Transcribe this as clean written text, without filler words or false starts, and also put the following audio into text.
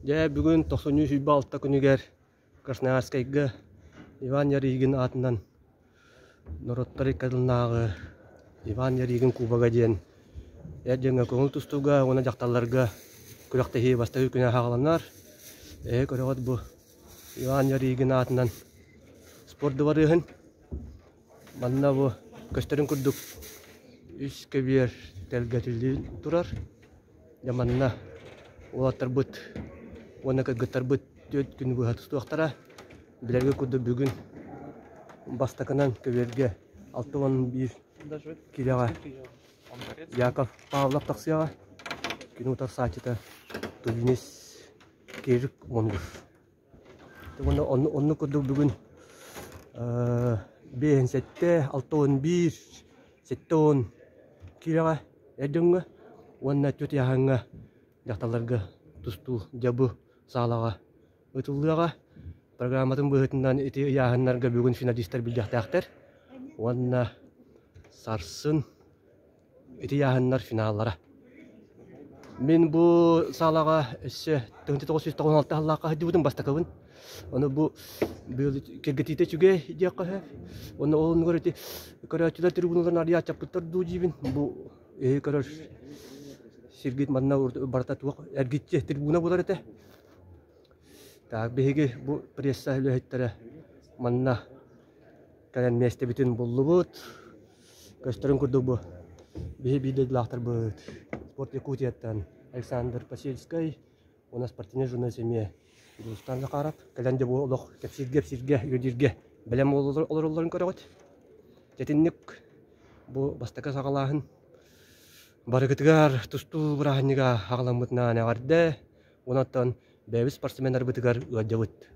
Я бүгін 96 күнігер Красноярскайга Иван Яригин атынан Нороттары кадылнағы Иван Яригин кубага ден. Әдеңі көңіл тұстуға, оны жақталарға күріқтегі бастағы күні ағаланар. Көріғат бұл Иван Яригин атынан спорты барығын. Манна бұл көстерін күрдік үш көбер тәлгәтілді тұрар. Яманна олаттар бұд, оны кәгіттар бұд төт күні бұға тұстуақтара. Білерге күрді бүгін бастақынан көберге 6-11 килеға Яков Павлов тақсияға күні ұтар сатыта тұбінес керік оңғыр. Оны күрді бүгін 5-7-6-11 7-10 килеға әдіңі оны төт яғаңға жақталарға тұсту жабы сағалаға ұтылыға программатын бұғытынан еті яғынларға бүгін финалистер білдіқтәқтер. Оны сарсын еті яғынлар финаллара. Мен бұл сағалаға 1996 аллаққа хәді бұдың бастақабын. Оны бұл кергетейті жүге деққа әп. Оны олын көрі көрәтілер трибуналарын ария чапқыттар ду жибін. Бұл көрір Сергейт манна барта туақ әргетте трибуна болар әті. Так, беге бұл пресса әлі манна кәлен мәсті бітін болы бұд. Көстерін күрді бұл. Беге бейдегі лақтар бұд. Спорт Якутияттан Александр Пасельскай. Оны спортивный журналисеме Дұлыстанға қарап. Кәлен де бұл олық кәпсерге, үйдерге білем оларын көріғыт. Жетіннік бұл бастақа сағалағын. Барыгытыгар тусту бұрағынныға ағаламытына нәғарды. Онаттан бәбі спортсмендар бұтыгар ұадjabıt.